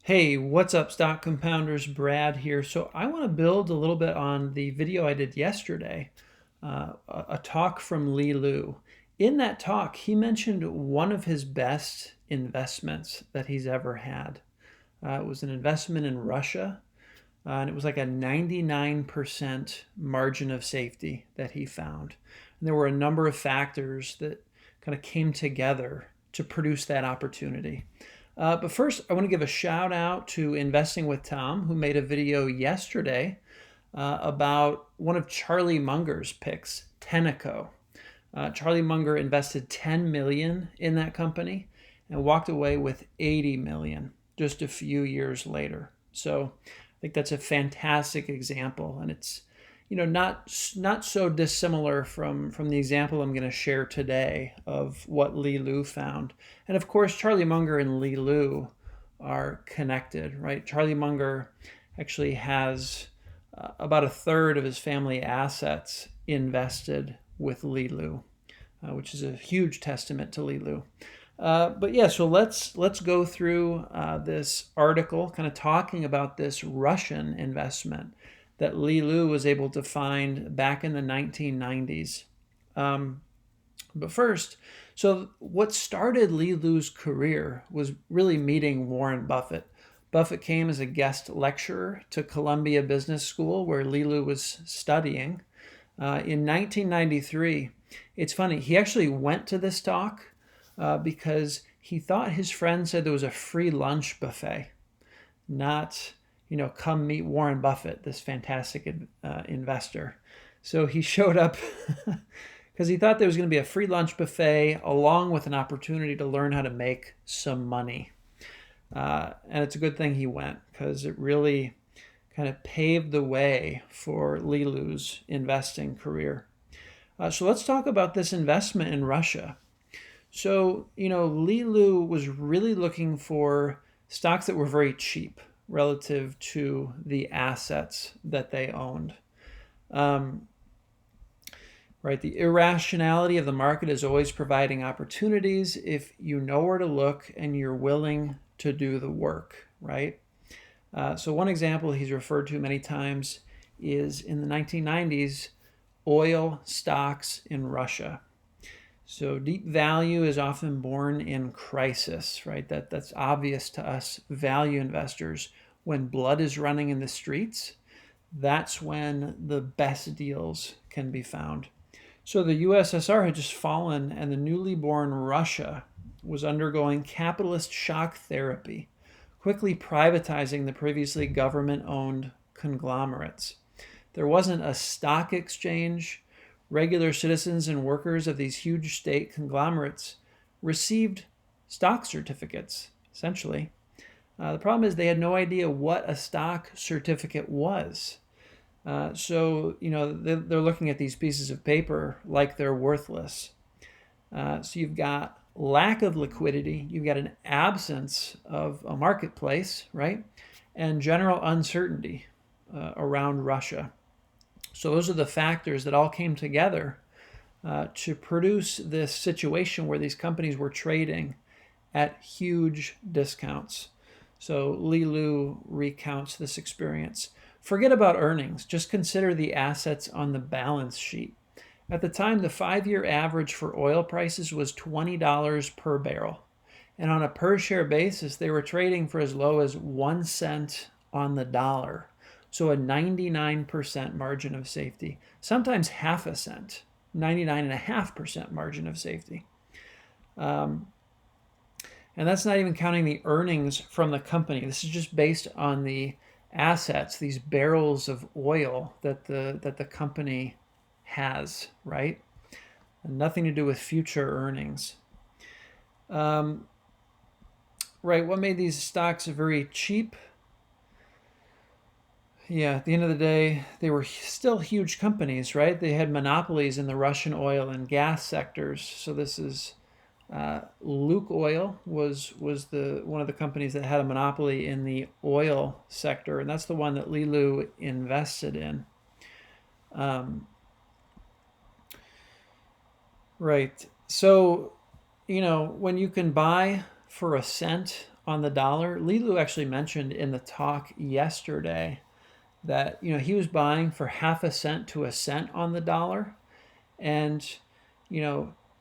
Hey, what's up, stock compounders? Brad here. So, I want to build a little bit on the video I did yesterday, a talk from Li Lu. In that talk, he mentioned one of his best investments that he's ever had. It was an investment in Russia, and it was like a 99% margin of safety that he found. And there were a number of factors that kind of came together to produce that opportunity. But first, I want to give a shout out to Investing with Tom, who made a video yesterday about one of Charlie Munger's picks, Tenneco. Charlie Munger invested 10 million in that company and walked away with 80 million just a few years later. So I think that's a fantastic example, and it's not so dissimilar from the example I'm going to share today of what Li Lu found. And of course, Charlie Munger and Li Lu are connected, right? Charlie Munger actually has about a third of his family assets invested with Li Lu, which is a huge testament to Li Lu. But yeah, so let's go through this article, kind of talking about this Russian investment that Li Lu was able to find back in the 1990s. But first, so what started Li Lu's career was really meeting Warren Buffett. Buffett came as a guest lecturer to Columbia Business School, where Li Lu was studying. In 1993, it's funny, he actually went to this talk because he thought his friend said there was a free lunch buffet, not, come meet Warren Buffett, this fantastic investor. So he showed up because he thought there was going to be a free lunch buffet along with an opportunity to learn how to make some money. And it's a good thing he went, because it really kind of paved the way for Li Lu's investing career. So let's talk about this investment in Russia. So, Li Lu was really looking for stocks that were very cheap relative to the assets that they owned. Right, the irrationality of the market is always providing opportunities if you know where to look and you're willing to do the work, right? So one example he's referred to many times is in the 1990s, oil stocks in Russia. So deep value is often born in crisis, right? That's obvious to us value investors. When blood is running in the streets, that's when the best deals can be found. So the USSR had just fallen, and the newly born Russia was undergoing capitalist shock therapy, quickly privatizing the previously government-owned conglomerates. There wasn't a stock exchange. Regular citizens and workers of these huge state conglomerates received stock certificates, essentially. The problem is they had no idea what a stock certificate was. So they're looking at these pieces of paper like they're worthless. So you've got lack of liquidity, you've got an absence of a marketplace, right? And general uncertainty around Russia. So those are the factors that all came together to produce this situation where these companies were trading at huge discounts. So Li Lu recounts this experience. Forget about earnings. Just consider the assets on the balance sheet. At the time, the 5-year average for oil prices was $20 per barrel. And on a per share basis, they were trading for as low as 1 cent on the dollar. So a 99% margin of safety, sometimes half a cent, 99.5% margin of safety. And that's not even counting the earnings from the company. This is just based on the assets, these barrels of oil that the company has, right? And nothing to do with future earnings. Right, what made these stocks very cheap? Yeah, at the end of the day, they were still huge companies, right? They had monopolies in the Russian oil and gas sectors. So this is Lukoil was the one of the companies that had a monopoly in the oil sector, and that's the one that Li Lu invested in. Right. So, when you can buy for a cent on the dollar. Li Lu actually mentioned in the talk yesterday that he was buying for half a cent to a cent on the dollar, and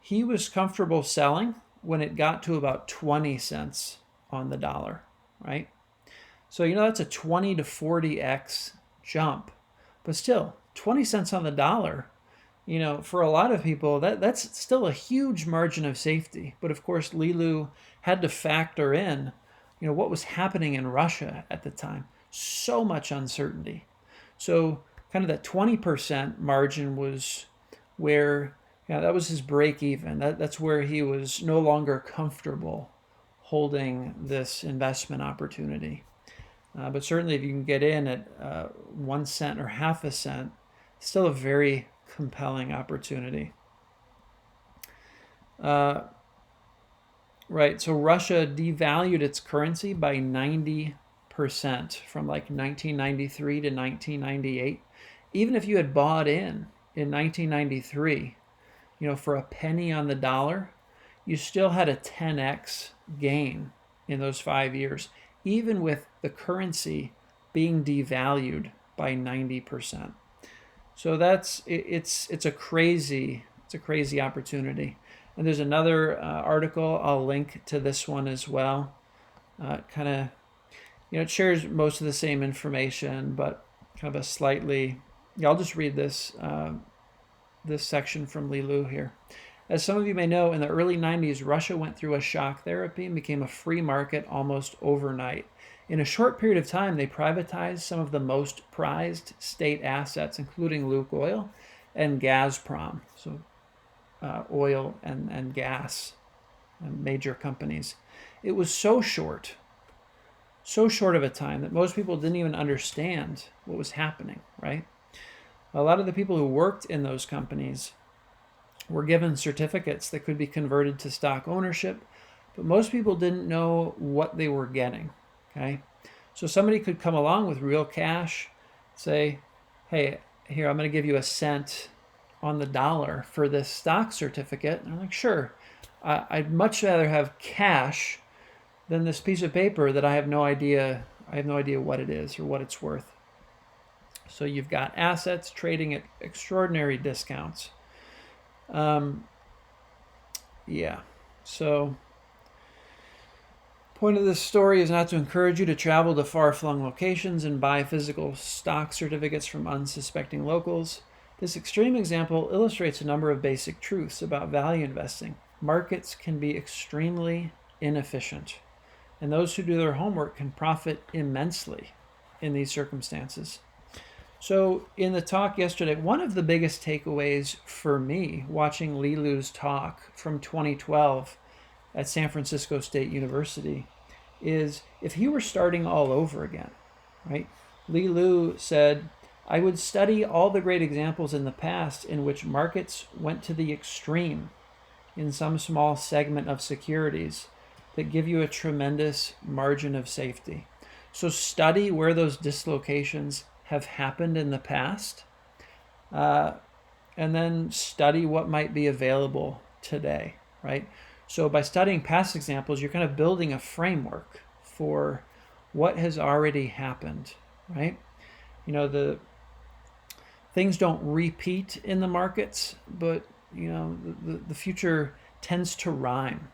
he was comfortable selling when it got to about 20 cents on the dollar, right? So that's a 20 to 40x jump, but still 20 cents on the dollar. For a lot of people, that's still a huge margin of safety. But of course, Li Lu had to factor in, what was happening in Russia at the time. So much uncertainty. So kind of that 20% margin was where, that was his break even. That's where he was no longer comfortable holding this investment opportunity. But certainly if you can get in at 1 cent or half a cent, still a very compelling opportunity. Right, so Russia devalued its currency by 90% from like 1993 to 1998. Even if you had bought in 1993, for a penny on the dollar, you still had a 10x gain in those 5 years, even with the currency being devalued by 90%. So it's a crazy opportunity. And there's another article, I'll link to this one as well. Kind of, it shares most of the same information, but kind of a slightly, I'll just read this section from Li Lu here. As some of you may know, in the early 90s, Russia went through a shock therapy and became a free market almost overnight. In a short period of time, they privatized some of the most prized state assets, including Lukoil and Gazprom, so oil and gas, and major companies. It was so short of a time that most people didn't even understand what was happening, right? A lot of the people who worked in those companies were given certificates that could be converted to stock ownership, but most people didn't know what they were getting, okay? So somebody could come along with real cash, say, hey, here, I'm going to give you a cent on the dollar for this stock certificate. And I'm like, sure, I'd much rather have cash than this piece of paper that I have no idea what it is or what it's worth. So you've got assets trading at extraordinary discounts. So point of this story is not to encourage you to travel to far-flung locations and buy physical stock certificates from unsuspecting locals. This extreme example illustrates a number of basic truths about value investing. Markets can be extremely inefficient, and those who do their homework can profit immensely in these circumstances. So in the talk yesterday, one of the biggest takeaways for me watching Li Lu's talk from 2012 at San Francisco State University is if he were starting all over again, right? Li Lu said, I would study all the great examples in the past in which markets went to the extreme in some small segment of securities that give you a tremendous margin of safety. So study where those dislocations have happened in the past, and then study what might be available today, right? So by studying past examples, you're kind of building a framework for what has already happened, right? The things don't repeat in the markets, but the future tends to rhyme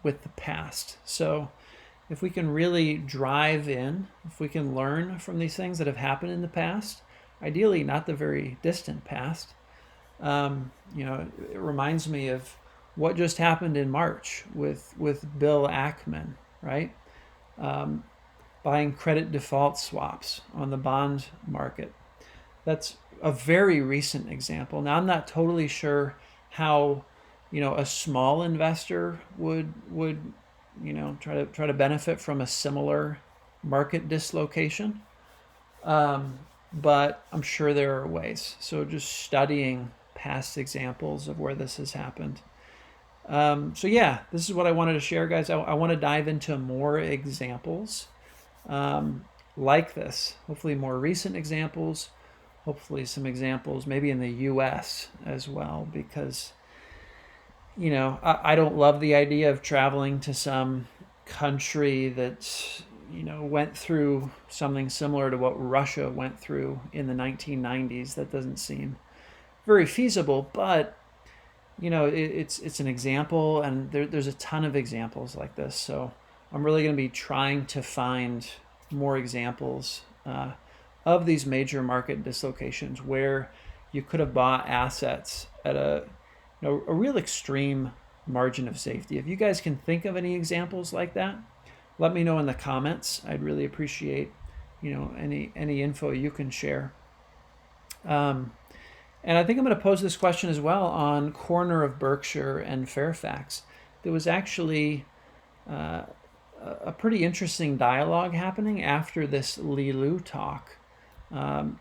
with the past. So if we can really drive in, if we can learn from these things that have happened in the past, ideally not the very distant past, it reminds me of what just happened in March with Bill Ackman, right? Buying credit default swaps on the bond market. That's a very recent example. Now, I'm not totally sure how, a small investor would try to benefit from a similar market dislocation. But I'm sure there are ways. So just studying past examples of where this has happened. This is what I wanted to share, guys. I want to dive into more examples like this. Hopefully more recent examples. Hopefully some examples maybe in the US as well, because I don't love the idea of traveling to some country that, went through something similar to what Russia went through in the 1990s. That doesn't seem very feasible, but it's an example, and there's a ton of examples like this. So I'm really going to be trying to find more examples of these major market dislocations where you could have bought assets at a real extreme margin of safety. If you guys can think of any examples like that, let me know in the comments. I'd really appreciate any info you can share. And I think I'm going to pose this question as well on corner of Berkshire and Fairfax. There was actually a pretty interesting dialogue happening after this Li Lu talk,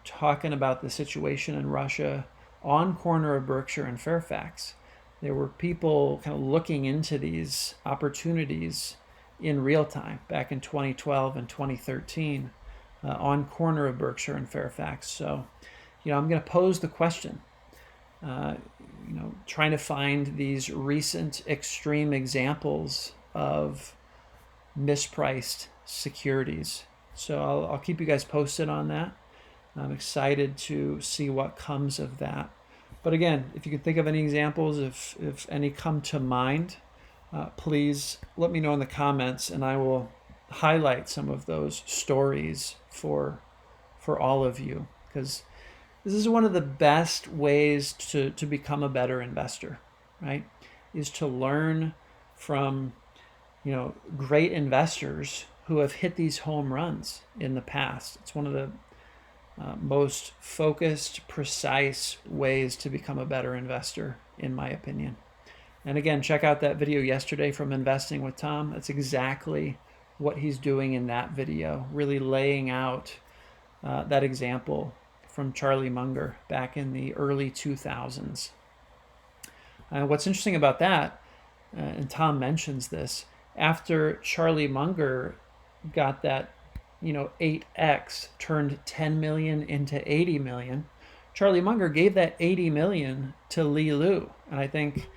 talking about the situation in Russia on corner of Berkshire and Fairfax. There were people kind of looking into these opportunities in real time back in 2012 and 2013 on corner of Berkshire and Fairfax. So, I'm going to pose the question, trying to find these recent extreme examples of mispriced securities. So I'll keep you guys posted on that. I'm excited to see what comes of that. But again, if you can think of any examples, if any come to mind, please let me know in the comments, and I will highlight some of those stories for all of you, because this is one of the best ways to become a better investor, right? Is to learn from great investors who have hit these home runs in the past. It's one of the most focused, precise ways to become a better investor, in my opinion. And again, check out that video yesterday from Investing with Tom. That's exactly what he's doing in that video, really laying out that example from Charlie Munger back in the early 2000s. What's interesting about that, and Tom mentions this, after Charlie Munger got that 8x, turned 10 million into 80 million, Charlie Munger gave that 80 million to Li Lu, and I think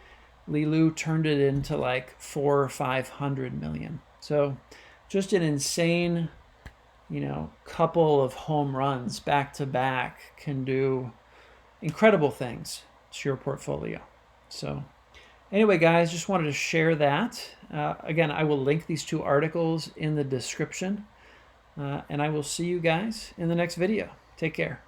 Li Lu turned it into like 400 or 500 million. So just an insane couple of home runs back to back can do incredible things to your portfolio. So anyway, guys, just wanted to share that. Again, I will link these two articles in the description, and I will see you guys in the next video. Take care.